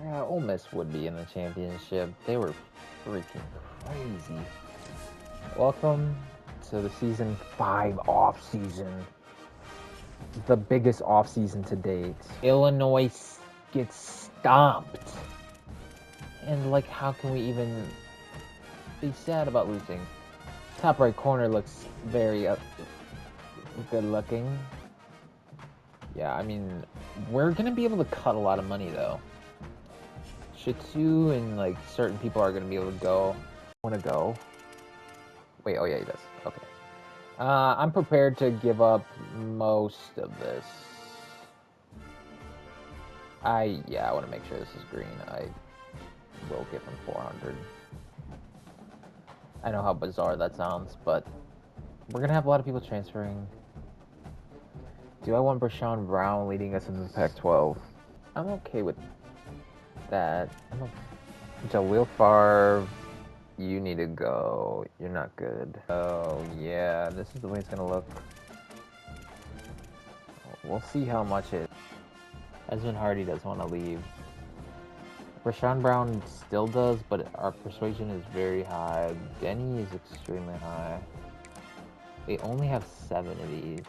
Yeah, Ole Miss would be in the championship. They were freaking crazy. Welcome to the season 5 off season. The biggest off season to date. Illinois gets stomped. And like, how can we even be sad about losing? Top right corner looks very good looking. Yeah, I mean, we're gonna be able to cut a lot of money though. Shitu and like certain people are gonna be able to go. Want to go? Wait, oh yeah, he does. Okay. I'm prepared to give up most of this. I want to make sure this is green. I will give him 400. I know how bizarre that sounds, but we're gonna have a lot of people transferring. Do I want Brashawn Brown leading us into the Pac-12? I'm okay with that. Jaleel Favre, you need to go. You're not good. Oh yeah, this is the way it's gonna look. We'll see how much it. Esmond Hardy doesn't want to leave. Rashawn Brown still does, but our persuasion is very high. Denny is extremely high. They only have 7 of these.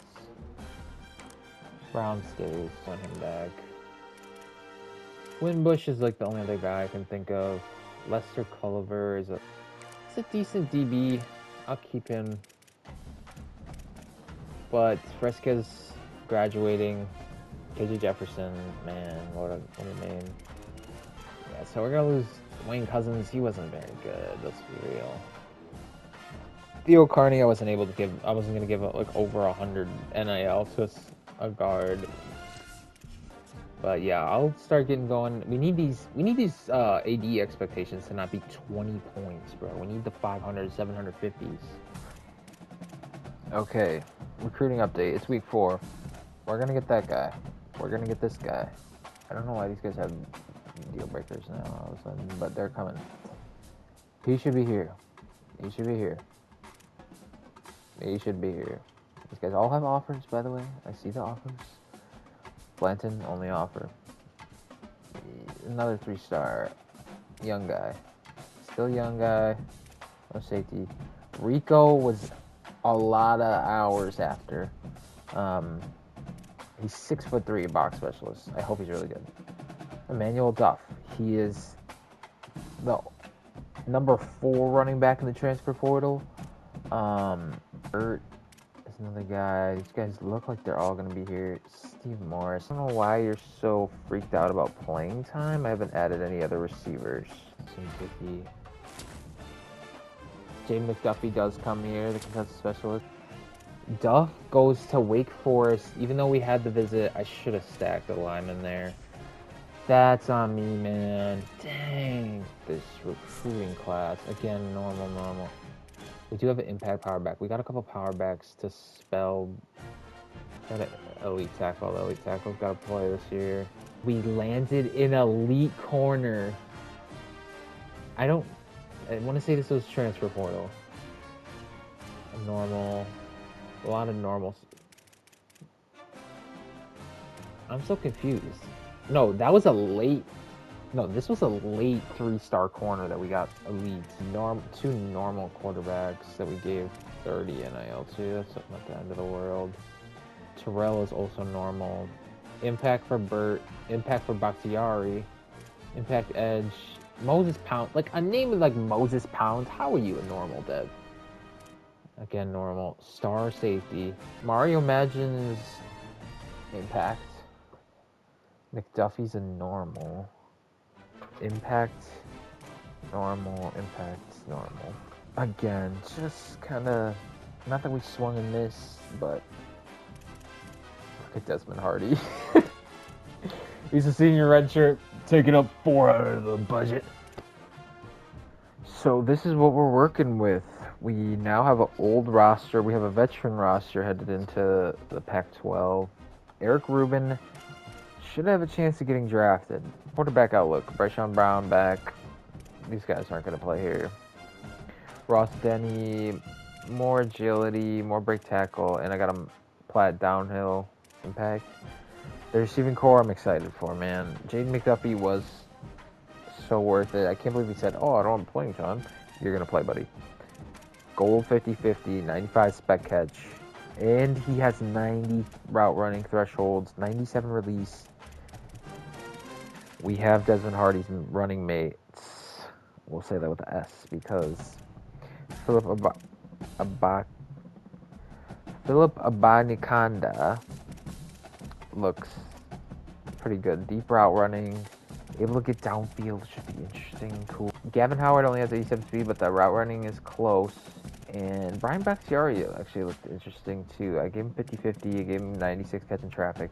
Brown stays. Want him back. Winbush is like the only other guy I can think of. Lester Culliver is a decent DB. I'll keep him. But Fresca's graduating. KJ Jefferson, man, what a name. Yeah, so we're gonna lose Wayne Cousins. He wasn't very good. Let's be real. Theo Carney, I wasn't gonna give like over 100 NIL to a guard. But yeah, I'll start getting going. We need these AD expectations to not be 20 points, bro. We need the 500, 750s. Okay, recruiting update. It's week 4. We're gonna get that guy. We're gonna get this guy. I don't know why these guys have deal breakers now all of a sudden, but they're coming. He should be here. He should be here. He should be here. These guys all have offers, by the way. I see the offers. Blanton, only offer. Another 3-star. Young guy. Still young guy. No safety. Rico was a lot of hours after. He's 6'3", box specialist. I hope he's really good. Emmanuel Duff. He is the number 4 running back in the transfer portal. Bert is another guy. These guys look like they're all gonna be here. Steve Morris. I don't know why you're so freaked out about playing time. I haven't added any other receivers. Jaden McDuffie does come here, the contested specialist. Duff goes to Wake Forest. Even though we had the visit, I should have stacked the lineman there. That's on me, man. Dang. This recruiting class. Again, normal. We do have an impact power back. We got a couple power backs to spell. Got an elite tackle. The elite tackle's got to play this year. We landed in elite corner. I want to say this was transfer portal. Normal. A lot of normals. I'm so confused. No, that was a late. No, this was a late 3-star corner that we got elite. 2 normal quarterbacks that we gave 30 NIL to. That's not the end of the world. Terrell is also normal. Impact for Burt. Impact for Bakhtiari. Impact Edge. Moses Pound. Like, a name like Moses Pound. How are you a normal, Dev? Again, normal. Star safety. Mario Imagines Impact. McDuffie's a normal. Impact, normal. Impact, normal. Again, just kind of, not that we swung and missed, but look at Desmond Hardy. He's a senior red shirt, taking up 4 out of the budget. So this is what we're working with. We now have an old roster. We have a veteran roster headed into the Pac-12. Eric Rubin should have a chance of getting drafted. Quarterback outlook. Brashawn Brown back. These guys aren't going to play here. Ross Denny, more agility, more break tackle, and I got him Platt downhill impact. The receiving core I'm excited for, man. Jaden McDuffie was so worth it. I can't believe he said, oh, I don't want playing time. You're going to play, buddy. Gold 50-50, 95 spec catch. And he has 90 route running thresholds, 97 release. We have Desmond Hardy's running mates. We'll say that with an S because Philip Abanikanda looks pretty good. Deep route running. Able to get downfield. Should be interesting. Cool. Gavin Howard only has 87 speed, but the route running is close. And Brian Bakhtiari actually looked interesting too. I gave him 50-50. I gave him 96 catch in traffic.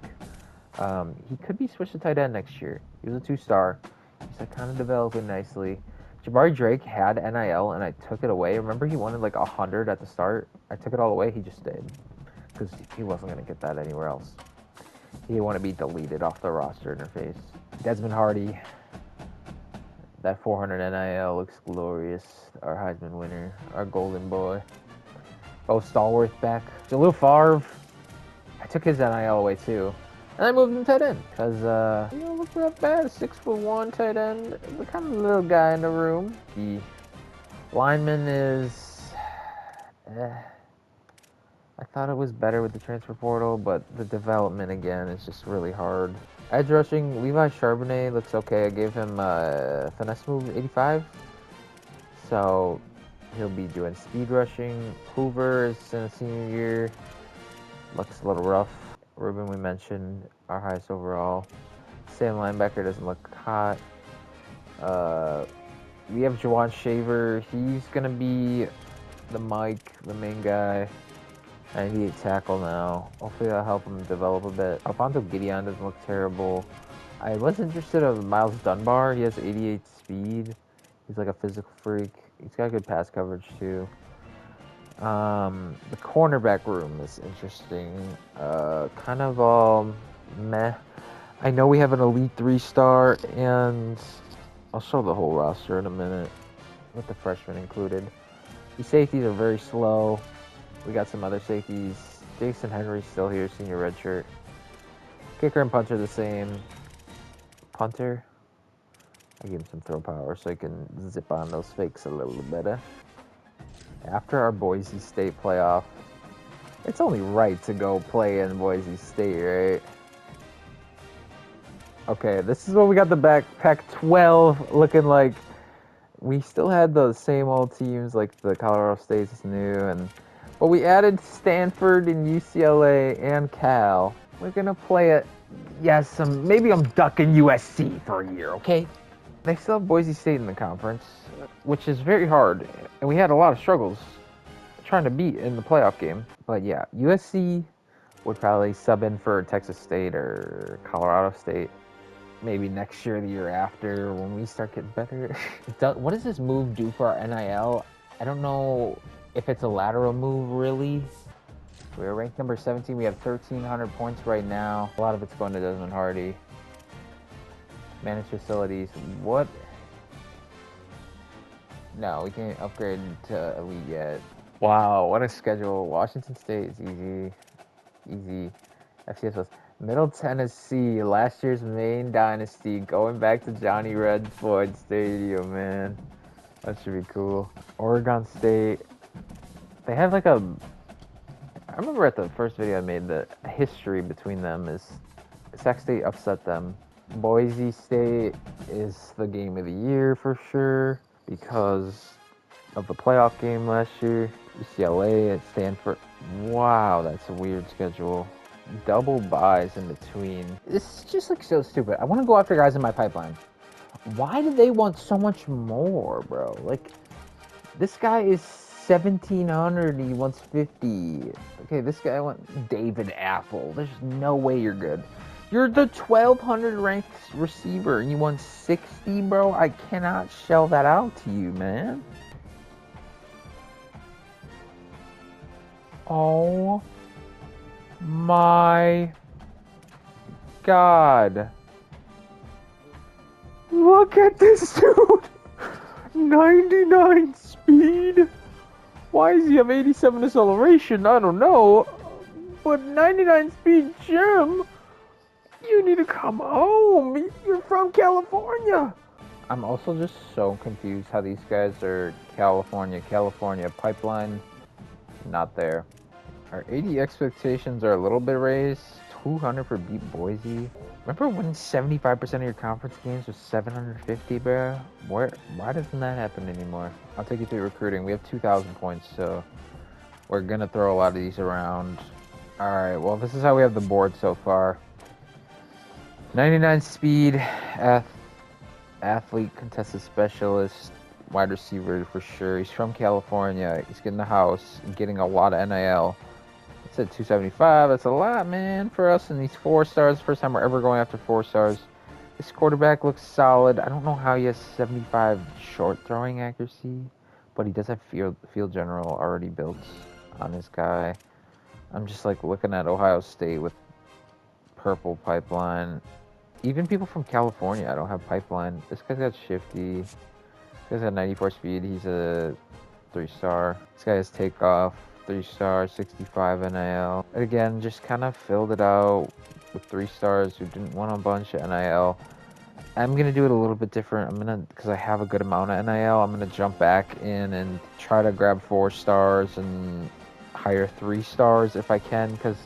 He could be switched to tight end next year. He was a 2-star. He's like kind of developing nicely. Jabari Drake had NIL and I took it away. Remember he wanted like 100 at the start? I took it all away. He just stayed because he wasn't going to get that anywhere else. He didn't want to be deleted off the roster interface. Desmond Hardy. That 400 NIL looks glorious. Our Heisman winner. Our golden boy. Bo Stallworth back. Jalil Favre. I took his NIL away too. And I moved him tight end. Because, you don't look that bad. 6'1" tight end. The kind of little guy in the room. The lineman is... I thought it was better with the transfer portal, but the development, again, is just really hard. Edge rushing, Levi Charbonnet looks okay. I gave him finesse move 85. So he'll be doing speed rushing. Hoover is in a senior year. Looks a little rough. Ruben, we mentioned, our highest overall. Sam linebacker doesn't look hot. We have Jawan Shaver. He's going to be the main guy. 98 tackle now. Hopefully that'll help him develop a bit. Alfonso Gideon doesn't look terrible. I was interested in Miles Dunbar. He has 88 speed. He's like a physical freak. He's got good pass coverage too. The cornerback room is interesting. Kind of all meh. I know we have an elite 3-star, and I'll show the whole roster in a minute, with the freshmen included. These safeties are very slow. We got some other safeties. Jason Henry's still here, senior redshirt. Kicker and punter the same. Punter, I give him some throw power so he can zip on those fakes a little better. After our Boise State playoff, it's only right to go play in Boise State, right? Okay, this is what we got the Pac-12 looking like. We still had the same old teams like the Colorado State's new, but we added Stanford and UCLA and Cal. We're gonna play it. Yes, maybe I'm ducking USC for a year, okay? They still have Boise State in the conference, which is very hard, and we had a lot of struggles trying to beat in the playoff game. But yeah, USC would probably sub in for Texas State or Colorado State. Maybe next year or the year after when we start getting better. What does this move do for our NIL? I don't know if it's a lateral move, really. We're ranked number 17. We have 1,300 points right now. A lot of it's going to Desmond Hardy. Managed facilities. What? No, we can't upgrade to elite yet. Wow, what a schedule. Washington State is easy. Easy. FCS was Middle Tennessee, last year's Main Dynasty, going back to Johnny Red Floyd Stadium, man. That should be cool. Oregon State. They have like a... I remember at the first video I made, the history between them is Sac State upset them. Boise State is the game of the year for sure because of the playoff game last year. UCLA at Stanford. Wow, that's a weird schedule. Double buys in between. This is just like so stupid. I want to go after guys in my pipeline. Why do they want so much more, bro? Like, this guy is 1,700, he wants 50. Okay, this guy wants David Apple. There's no way you're good. You're the 1,200 ranked receiver and you want 60, bro? I cannot shell that out to you, man. Oh my God. Look at this dude. 99 speed. Why does he have 87 acceleration? I don't know. But 99 speed, Jim. You need to come home. You're from California. I'm also just so confused how these guys are California pipeline, not there. Our 80 expectations are a little bit raised. 200 for beat Boise. Remember when 75% of your conference games was 750, bro? Why doesn't that happen anymore? I'll take you through recruiting. We have 2,000 points, so we're gonna throw a lot of these around. All right, well, this is how we have the board so far. 99 speed, athlete, contested specialist, wide receiver for sure. He's from California. He's getting the house, getting a lot of NIL. It's at 275. That's a lot, man, for us. And these 4 stars. First time we're ever going after 4 stars. This quarterback looks solid. I don't know how he has 75 short throwing accuracy, but he does have field general already built on his guy. I'm just like looking at Ohio State with purple pipeline. Even people from California, I don't have pipeline. This guy's got shifty. This guy's got 94 speed. He's a 3-star. This guy has takeoff. 3-star, 65 NIL. Again, just kind of filled it out with 3 stars who didn't want a bunch of NIL. I'm going to do it a little bit different. Because I have a good amount of NIL, I'm going to jump back in and try to grab 4 stars and hire 3 stars if I can. Because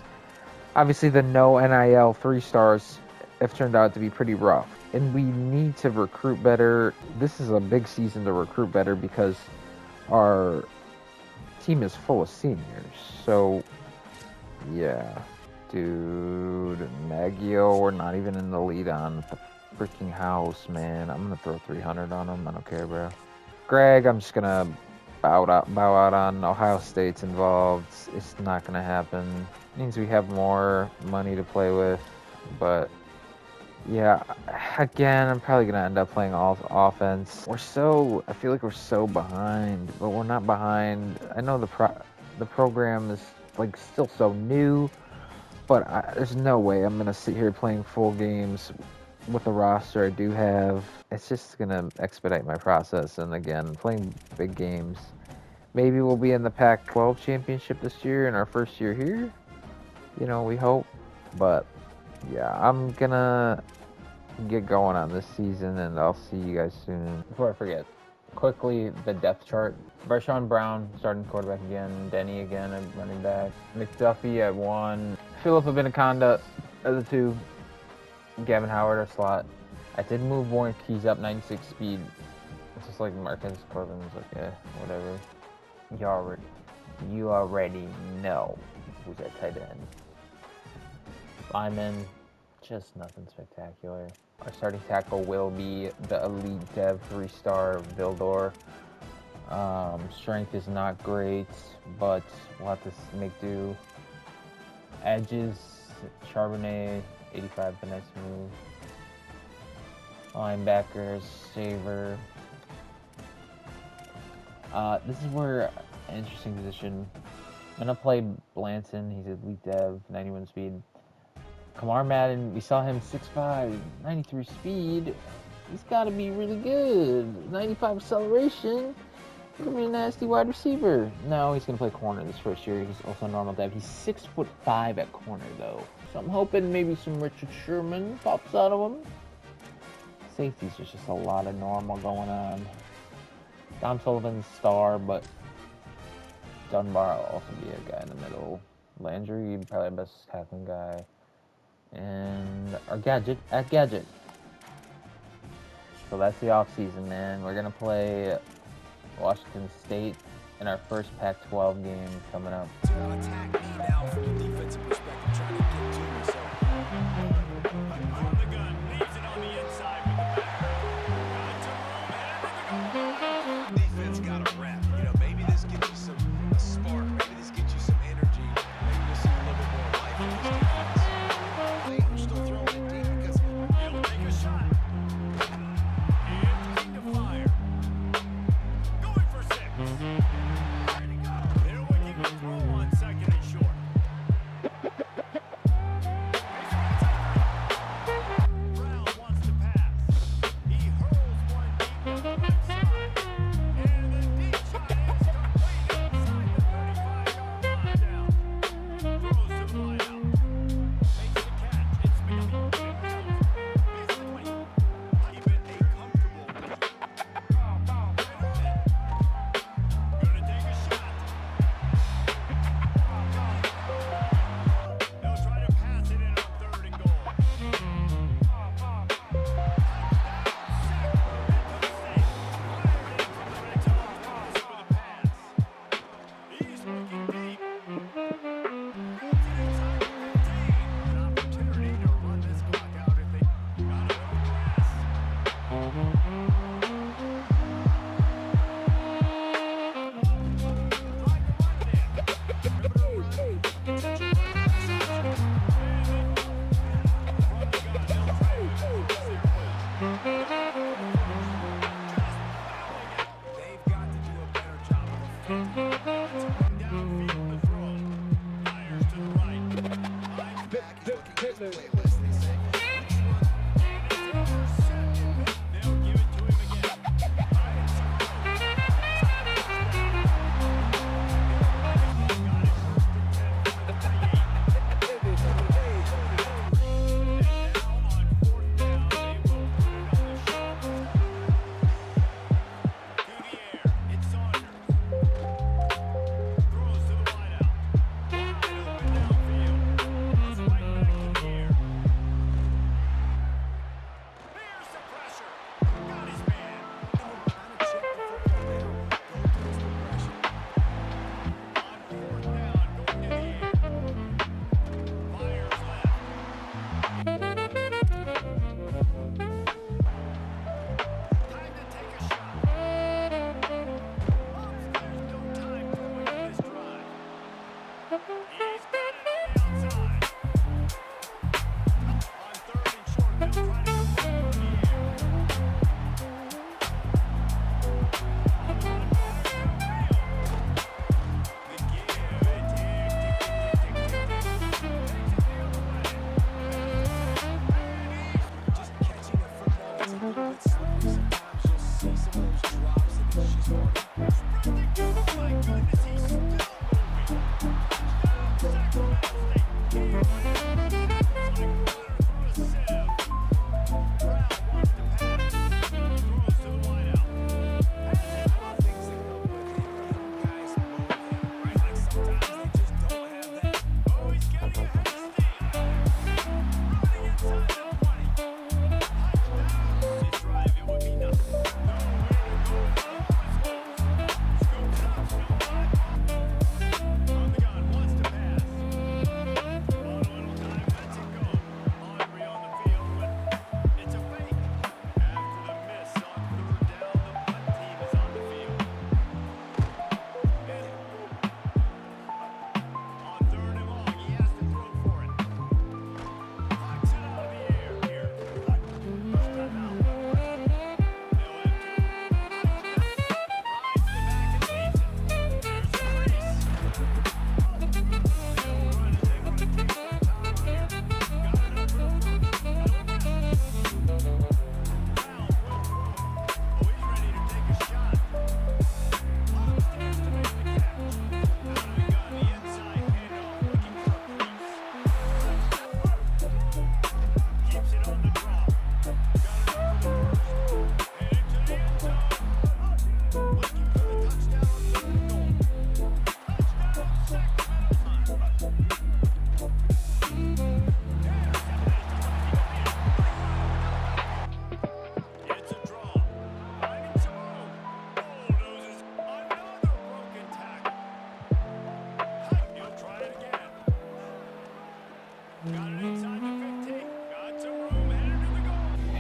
obviously the no NIL 3 stars have turned out to be pretty rough. And we need to recruit better. This is a big season to recruit better because our team is full of seniors. So, yeah. Dude, Maggio, we're not even in the lead on the freaking house, man. I'm going to throw 300 on him. I don't care, bro. Greg, I'm just going to bow out on. Ohio State's involved. It's not going to happen. It means we have more money to play with, but yeah, again, I'm probably going to end up playing all offense. I feel like we're so behind, but we're not behind. I know the program is like still so new, but there's no way I'm going to sit here playing full games with the roster I do have. It's just going to expedite my process. And again, playing big games. Maybe we'll be in the Pac-12 championship this year in our first year here. You know, we hope. But yeah, I'm gonna get going on this season, and I'll see you guys soon. Before I forget, quickly, the depth chart. Vershawn Brown, starting quarterback again. Denny again, at running back. McDuffie at 1. Philip Abinaconda at the 2. Gavin Howard, our slot. I did move Warren Keys up 96 speed. It's just like Marcus Corbin's like, yeah, whatever. You already know who's at tight end. Lyman, just nothing spectacular. Our starting tackle will be the elite dev 3-star Vildor. Strength is not great, but we'll have to make do. Edges, Charbonnet, 85, the nice move. Linebackers, Saver. This is where an interesting position. I'm gonna play Blanton. He's elite dev, 91 speed. Kamar Madden, we saw him 6'5", 93 speed. He's got to be really good. 95 acceleration. He's gonna be a nasty wide receiver. No, he's gonna play corner this first year. He's also normal dev. He's 6'5" at corner though. So I'm hoping maybe some Richard Sherman pops out of him. Safeties, there's just a lot of normal going on. Dom Sullivan's star, but Dunbar will also be a guy in the middle. Landry, probably the best tackling guy. And our Gadget at Gadget. So that's the offseason, man. We're going to play Washington State in our first Pac-12 game coming up. Attack me now from the defensive perspective, trying to get to me. So from the gun, leaves it on the inside with the back. Defense got a wrap. You know, maybe this gives you a spark. Maybe this gets you some energy. Maybe we'll see a little bit more life in this defense. We're still throwing it deep because he'll take a shot. Empty to fire. Going for 6. Ready to go. It'll give you throw on 2nd and short.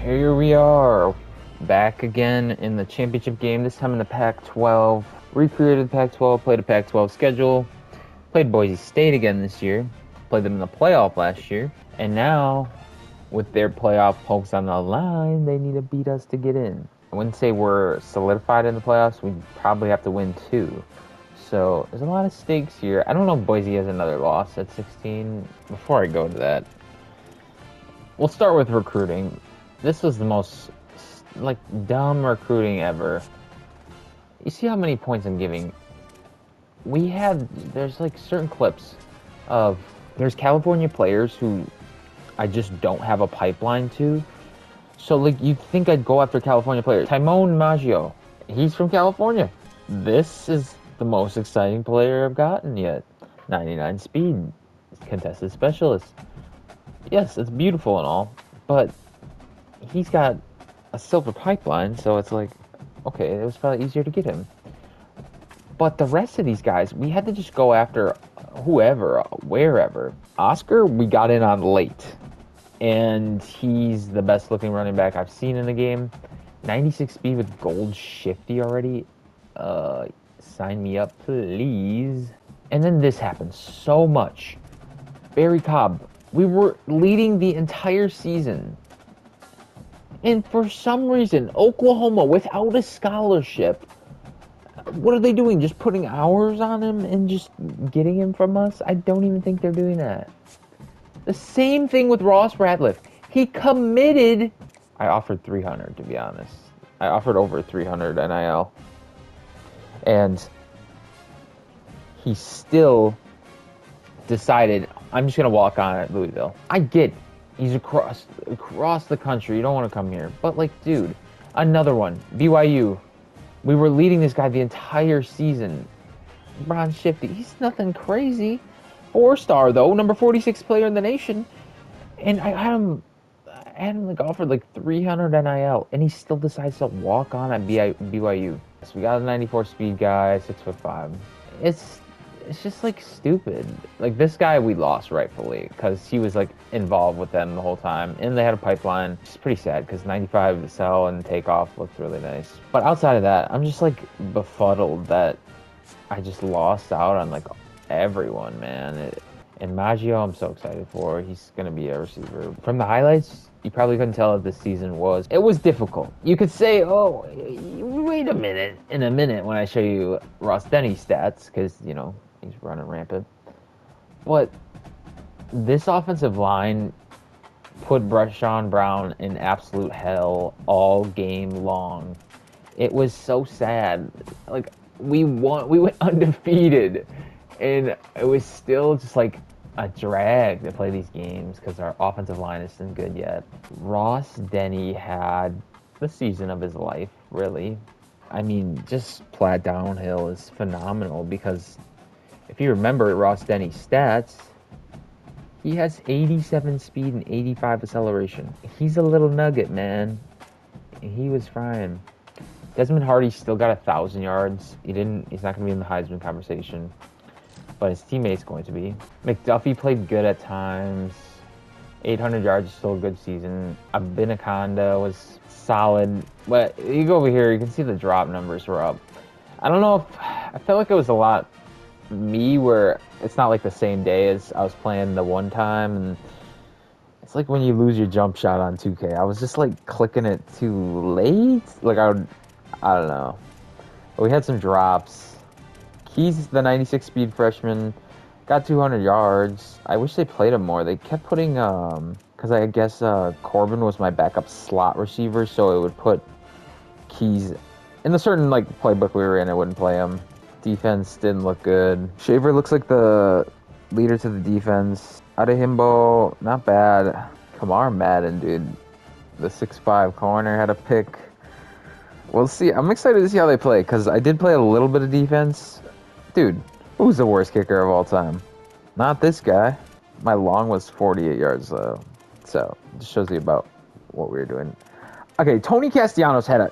here we are, back again in the championship game, this time in the Pac-12. Recreated the Pac-12, played a Pac-12 schedule, played Boise State again this year, played them in the playoff last year, and now, with their playoff hopes on the line, they need to beat us to get in. I wouldn't say we're solidified in the playoffs, we probably have to win 2. So, there's a lot of stakes here. I don't know if Boise has another loss at 16. Before I go to that, we'll start with recruiting. This was the most, dumb recruiting ever. You see how many points I'm giving? There's, certain clips of, there's California players who I just don't have a pipeline to. So, you'd think I'd go after California players. Timon Maggio, he's from California. This is the most exciting player I've gotten yet. 99 speed, contested specialist. Yes, it's beautiful and all, but he's got a silver pipeline, so it's like, okay, it was probably easier to get him. But the rest of these guys, we had to just go after whoever, wherever. Oscar, we got in on late, and he's the best looking running back I've seen in the game. 96 speed with gold shifty already. Sign me up, please. And then this happened so much. Barry Cobb, we were leading the entire season. And for some reason, Oklahoma, without a scholarship, what are they doing? Just putting hours on him and just getting him from us? I don't even think they're doing that. The same thing with Ross Radcliffe. He committed. I offered 300, to be honest. I offered over 300 NIL. And he still decided, I'm just going to walk on at Louisville. I get he's across the country. You don't want to come here. But, dude, another one. BYU. We were leading this guy the entire season. Ron Shifty. He's nothing crazy. 4-star, though. Number 46 player in the nation. And I had him offered 300 NIL. And he still decides to walk on at BYU. So we got a 94 speed guy, 6'5". It's just stupid. This guy we lost rightfully because he was involved with them the whole time, and they had a pipeline. It's pretty sad because 95 sell and takeoff looked really nice. But outside of that, I'm just befuddled that I just lost out on everyone, man. And Maggio, I'm so excited for. He's gonna be a receiver. From the highlights, you probably couldn't tell what this season was. It was difficult. You could say, oh, wait a minute. In a minute when I show you Ross Denny's stats, because, he's running rampant. But this offensive line put Breshawn Brown in absolute hell all game long. It was so sad. We went undefeated. And it was still just a drag to play these games because our offensive line isn't good yet. Ross Denny had the season of his life, really. I mean, just Plaid downhill is phenomenal because if you remember Ross Denny's stats, he has 87 speed and 85 acceleration. He's a little nugget, man. He was frying. Desmond Hardy still got 1,000 yards. He's not going to be in the Heisman conversation, but his teammate's going to be. McDuffie played good at times. 800 yards is still a good season. Abinaconda was solid. But you go over here, you can see the drop numbers were up. I don't know if... I felt like it was a lot me where it's not the same day as I was playing the one time. And it's when you lose your jump shot on 2K. I was just clicking it too late. I don't know. But we had some drops. He's the 96 speed freshman, got 200 yards. I wish they played him more. They kept putting, because I guess Corbin was my backup slot receiver, so it would put Keys in the certain playbook we were in. It wouldn't play him. Defense didn't look good. Shaver looks like the leader to the defense. Adehimbo, not bad. Kamar Madden, dude. The 6'5" corner had a pick. We'll see. I'm excited to see how they play because I did play a little bit of defense. Dude, who's the worst kicker of all time? Not this guy. My long was 48 yards, though. So, it just shows you about what we were doing. Okay, Tony Castellanos had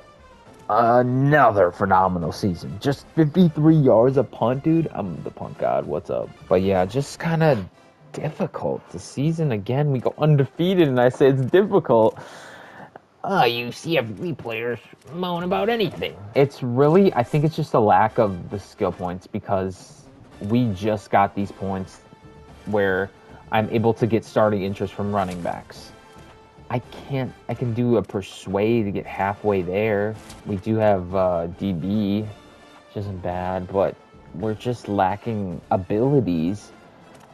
another phenomenal season. Just 53 yards a punt, dude. I'm the punt god. What's up? But yeah, just kind of difficult. The season, again, we go undefeated, and I say it's difficult. You CFB players moan about anything. It's really, I think it's just a lack of the skill points because we just got these points where I'm able to get starting interest from running backs. I can do a persuade to get halfway there. We do have DB, which isn't bad, but we're just lacking abilities,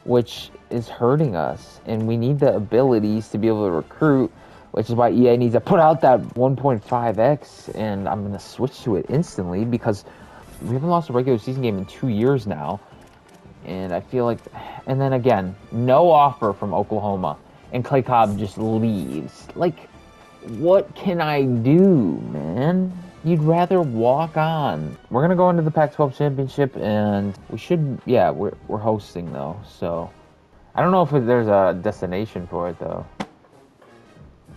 which is hurting us. And we need the abilities to be able to recruit, which is why EA needs to put out that 1.5x, and I'm going to switch to it instantly because we haven't lost a regular season game in 2 years now. And I feel like, and then again, no offer from Oklahoma, and Clay Cobb just leaves. Like, what can I do, man? You'd rather walk on. We're gonna go into the Pac-12 championship, and we should, yeah, we're hosting though. So I don't know if there's a destination for it though.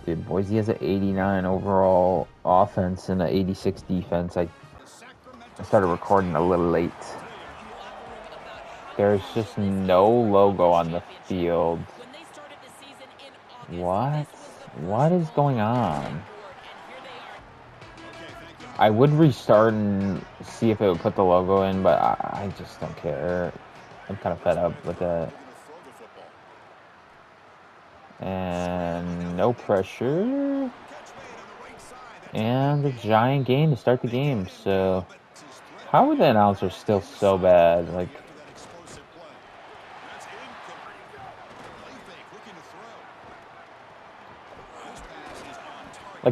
Dude, Boise has an 89 overall offense and an 86 defense. I started recording a little late. There's just no logo on the field. What? What is going on? I would restart and see if it would put the logo in, but I just don't care. I'm kind of fed up with it. And no pressure. And a giant gain to start the game. So how are the announcers still so bad? Like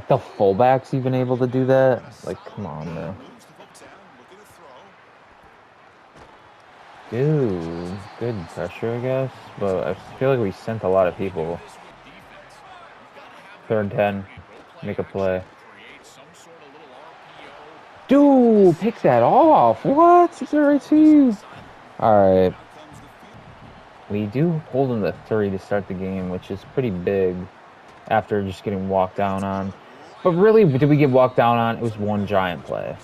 the fullback's even able to do that? Like, come on, man. Dude, good pressure, I guess. But I feel like we sent a lot of people. 3rd and 10. Make a play. Dude, pick that off. What? It's a receive. Alright. We do hold in the 3 to start the game, which is pretty big after just getting walked down on. But really, did we get walked down on? It was one giant play.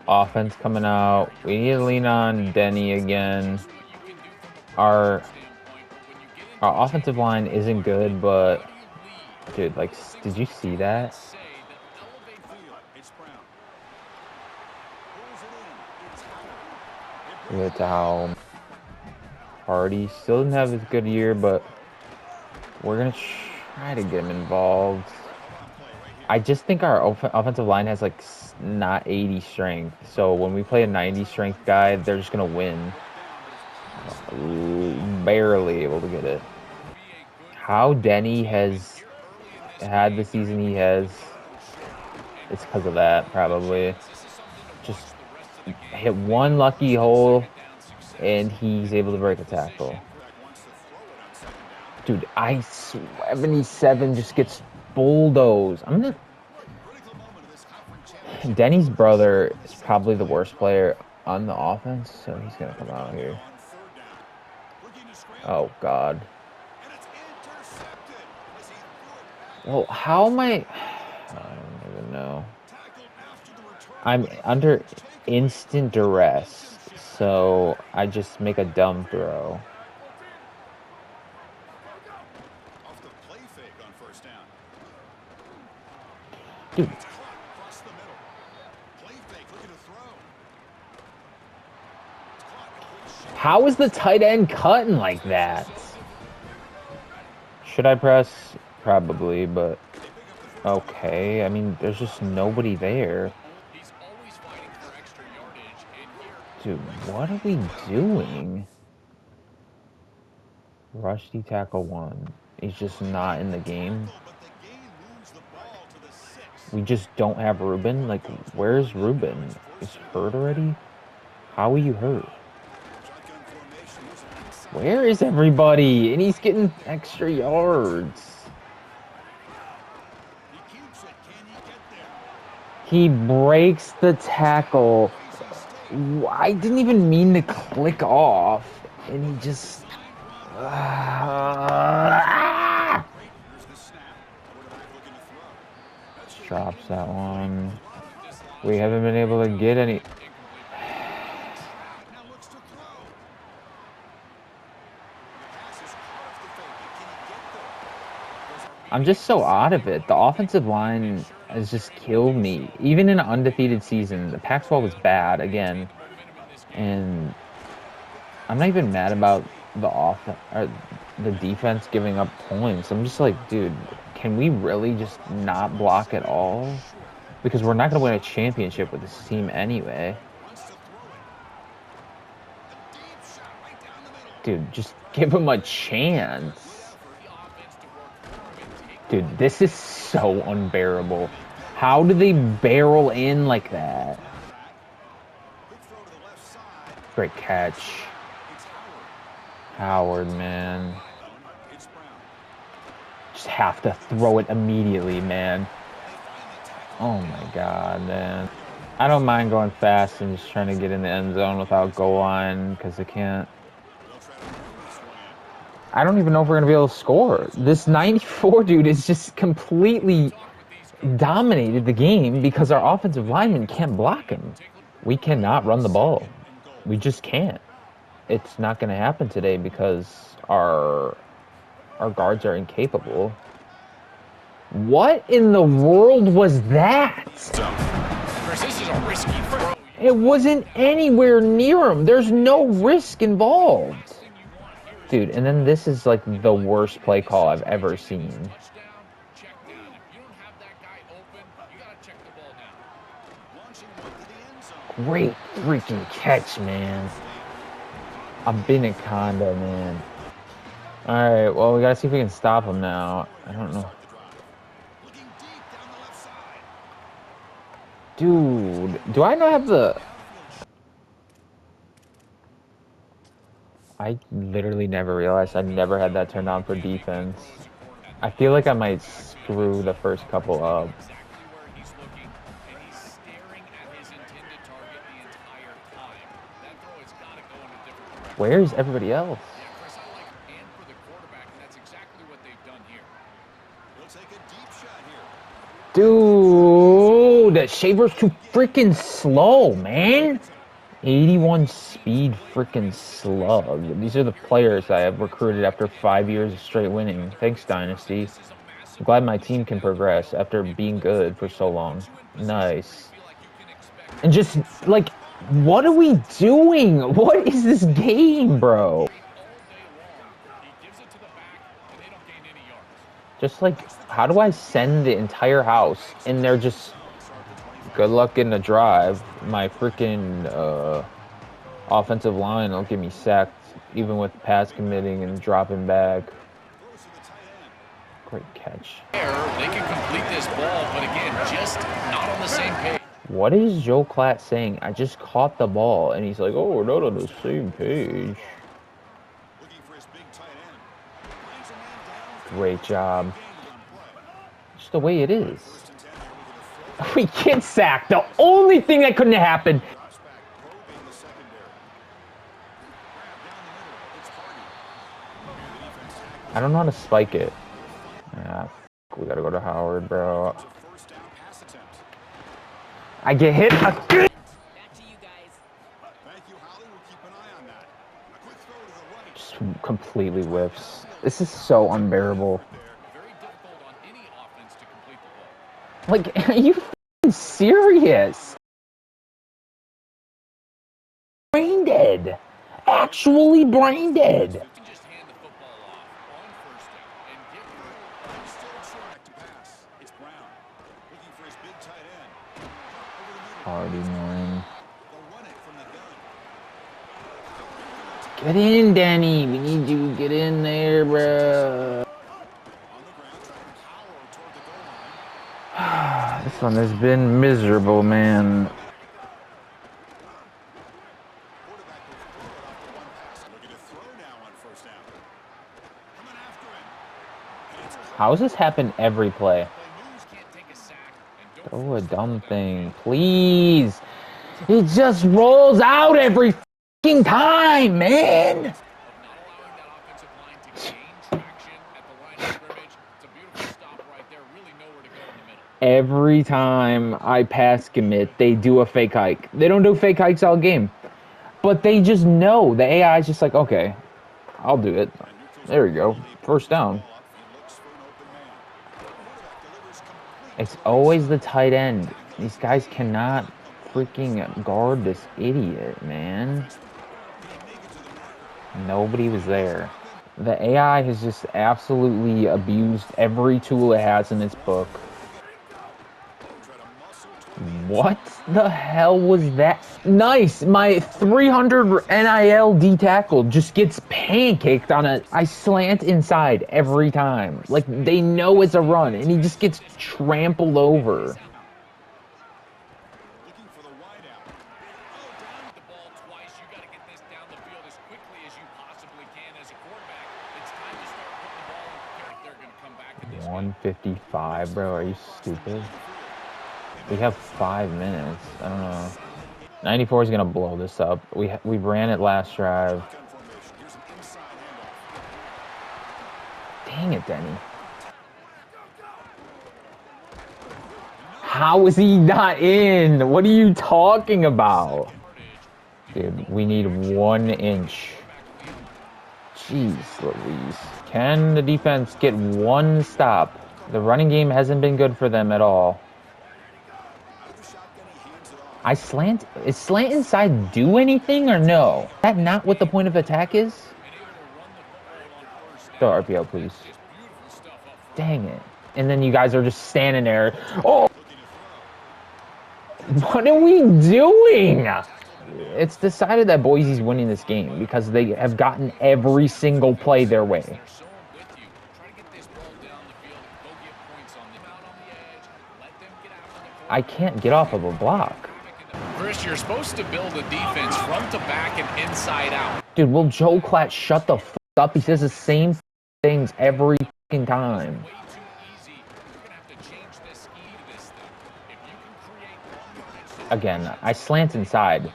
Offense coming out. We need to lean on Denny again. Our offensive line isn't good, but dude, like, did you see that? With how Hardy still didn't have as good a year, but we're gonna try to get him involved. I just think our offensive line has like not 80 strength, so when we play a 90 strength guy, they're just gonna win. Barely able to get it. How Denny has had the season he has, it's because of that, probably. Just hit one lucky hole, and he's able to break a tackle. Dude, I-77 just gets bulldozed. Denny's brother is probably the worst player on the offense, so he's gonna come out here. Oh, God. Well, how am I don't even know. I'm under instant duress, so I just make a dumb throw. Dude. How is the tight end cutting like that? Should I press? Probably, but okay. I mean, there's just nobody there. Dude, what are we doing? Rusty tackle 1. He's just not in the game. We just don't have Ruben. Like, where's Ruben? Is he hurt already? How are you hurt? Where is everybody? And he's getting extra yards. He breaks the tackle. I didn't even mean to click off. And he just... drops that one. We haven't been able to get any... I'm just so out of it. The offensive line has just killed me. Even in an undefeated season, the Pac-12 was bad again, and I'm not even mad about the or the defense giving up points. I'm just like, dude, can we really just not block at all? Because we're not going to win a championship with this team anyway. Dude, just give him a chance. Dude, this is so unbearable. How do they barrel in like that? Great catch. Howard, man. Just have to throw it immediately, man. Oh my god, man. I don't mind going fast and just trying to get in the end zone without goal line because I can't. I don't even know if we're going to be able to score. This 94 dude is just completely dominated the game because our offensive lineman can't block him. We cannot run the ball. We just can't. It's not going to happen today because our guards are incapable. What in the world was that? This is a risky throw. It wasn't anywhere near him. There's no risk involved. Dude, and then this is like the worst play call I've ever seen. Great freaking catch, man. I've been a condo, man. Alright, well, we gotta see if we can stop him now. I don't know. Dude, do I not have the... I literally never realized I never had that turned on for defense. I feel like I might screw the first couple up. Where's everybody else? Dude, Shaver's too freaking slow, man. 81 speed freaking slug. These are the players I have recruited after 5 years of straight winning. Thanks, Dynasty. I'm glad my team can progress after being good for so long. Nice. And just, like, what are we doing? What is this game, bro? Just, like, how do I send the entire house and they're just... Good luck getting a drive. My freaking offensive line will get me sacked, even with pass committing and dropping back. Great catch. They can complete this ball, but again, just not on the same page. What is Joe Klatt saying? I just caught the ball, and he's like, "Oh, we're not on the same page." Great job. Just the way it is. We get sacked. The only thing that couldn't happen. I don't know how to spike it. Ah, we gotta go to Howard, bro. I get hit again. Just completely whiffs. This is so unbearable. Like, are you f***ing serious? Brain dead. Actually brain dead. Already annoying. Get in, Danny. We need you to get in there, bro. This one has been miserable, man. How does this happen every play? Throw a dumb thing, please. It just rolls out every fucking time, man. Every time I pass commit, they do a fake hike. They don't do fake hikes all game. But they just know. The AI is just like, okay, I'll do it. There we go. First down. It's always the tight end. These guys cannot freaking guard this idiot, man. Nobody was there. The AI has just absolutely abused every tool it has in its book. What the hell was that? Nice! My 300 NIL D tackle just gets pancaked on a... I slant inside every time. Like, they know it's a run, and he just gets trampled over. this down the field as quickly as you possibly can as a quarterback. It's time to start putting the ball in the they're going to come back in this 155, bro. Are you stupid? We have 5 minutes. I don't know. 94 is gonna blow this up. We ran it last drive. Dang it, Denny. How is he not in? What are you talking about? Dude, we need 1 inch. Jeez Louise. Can the defense get 1 stop? The running game hasn't been good for them at all. Is slant inside do anything or no? Is that not what the point of attack is? Throw RPO, please. Dang it. And then you guys are just standing there. Oh! What are we doing? It's decided that Boise's winning this game because they have gotten every single play their way. I can't get off of a block. Chris, you're supposed to build a defense front to back and inside out. Dude, will Joe Klatt shut the f up? He says the same things every fucking time. Again, I slant inside.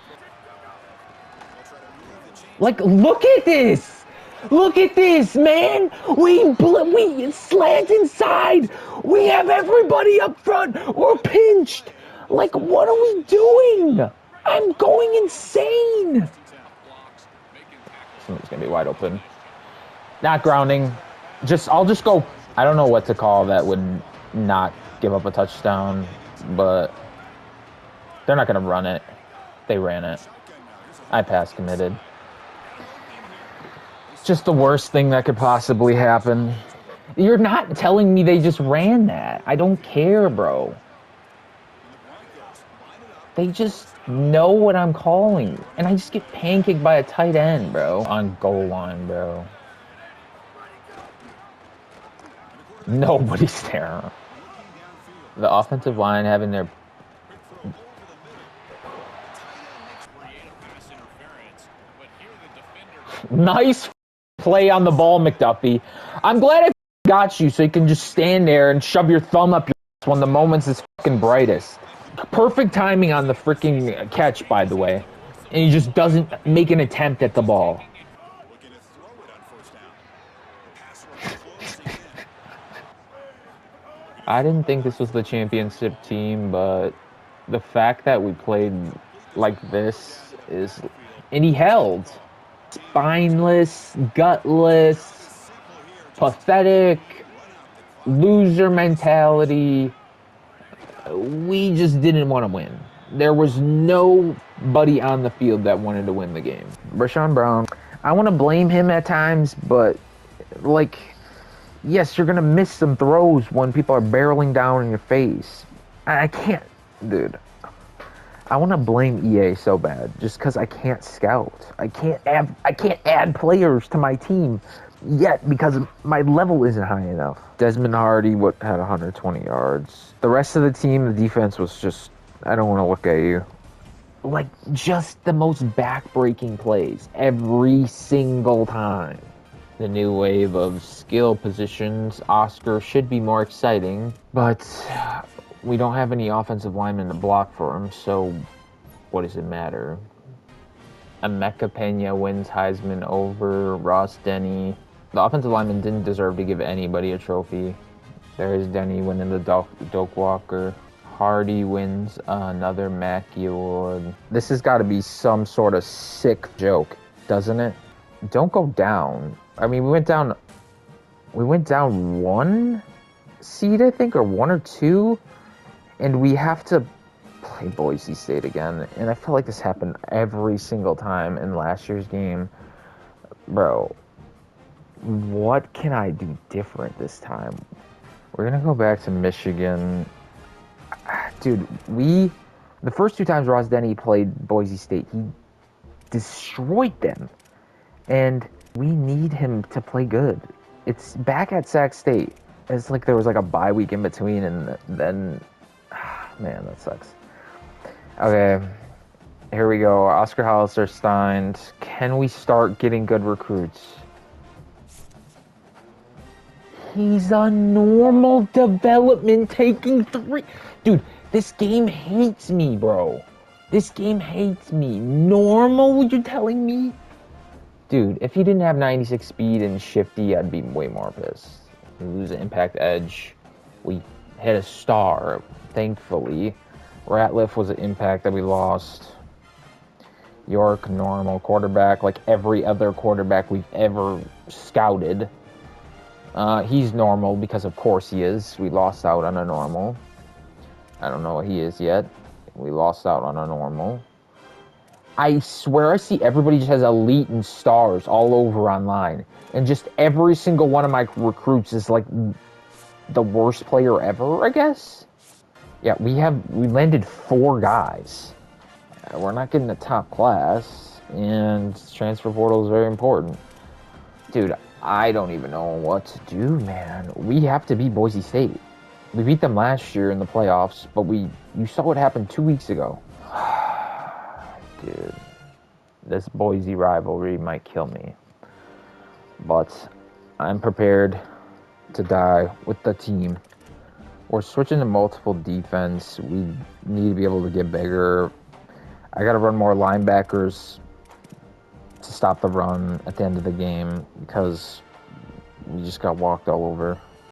Like, look at this! Look at this, man! We slant inside! We have everybody up front! We're pinched! Like, what are we doing? I'm going insane! Somebody's gonna be wide open. Not grounding. I'll just go. I don't know what to call that would not give up a touchdown, but they're not gonna run it. They ran it. I pass committed. It's just the worst thing that could possibly happen. You're not telling me they just ran that. I don't care, bro. They just know what I'm calling. And I just get pancaked by a tight end, bro. On goal line, bro. Nobody's there. The offensive line having their... Nice play on the ball, McDuffie. I'm glad I got you so you can just stand there and shove your thumb up your ass when the moment's is fucking brightest. Perfect timing on the freaking catch, by the way. And he just doesn't make an attempt at the ball. I didn't think this was the championship team, but the fact that we played like this is... And he held. Spineless, gutless, pathetic, loser mentality. We just didn't want to win. There was nobody on the field that wanted to win the game. Rashawn Brown, I want to blame him at times, but, like, yes, you're going to miss some throws when people are barreling down in your face. I can't, dude. I want to blame EA so bad just because I can't scout. I can't add players to my team yet because my level isn't high enough. Desmond Hardy had 120 yards. The rest of the team, the defense was just, I don't want to look at you. Like, just the most back-breaking plays every single time. The new wave of skill positions, Oscar, should be more exciting, but we don't have any offensive linemen to block for him, so what does it matter? Emeka Pena wins Heisman over Ross Denny. The offensive lineman didn't deserve to give anybody a trophy. There is Denny winning the Doak Walker. Hardy wins another Mackey Award. This has got to be some sort of sick joke, doesn't it? Don't go down. I mean, we went down 1. seed, I think, or 1 or 2, and we have to play Boise State again. And I feel like this happened every single time in last year's game. Bro, what can I do different this time? We're going to go back to Michigan. Dude, the first 2 times Ross Denny played Boise State, he destroyed them. And we need him to play good. It's back at Sac State. It's like there was like a bye week in between, and then, man, that sucks. Okay, here we go. Oscar Hollister signed. Can we start getting good recruits? He's a normal development taking 3. Dude, this game hates me, bro. This game hates me. Normal, you're telling me? Dude, if he didn't have 96 speed and shifty, I'd be way more pissed. We lose an impact edge. We hit a star, thankfully. Ratliff was an impact that we lost. York, normal quarterback, like every other quarterback we've ever scouted. He's normal because of course he is. We lost out on a normal. I don't know what he is yet. We lost out on a normal. I swear I see everybody just has elite and stars all over online. And just every single one of my recruits is like the worst player ever, I guess. Yeah, we landed 4 guys. We're not getting a top class, and transfer portal is very important. Dude, I don't even know what to do, man. We have to beat Boise State. We beat them last year in the playoffs, but you saw what happened 2 weeks ago. Dude, this Boise rivalry might kill me. But I'm prepared to die with the team. We're switching to multiple defense. We need to be able to get bigger. I got to run more linebackers to stop the run at the end of the game because we just got walked all over.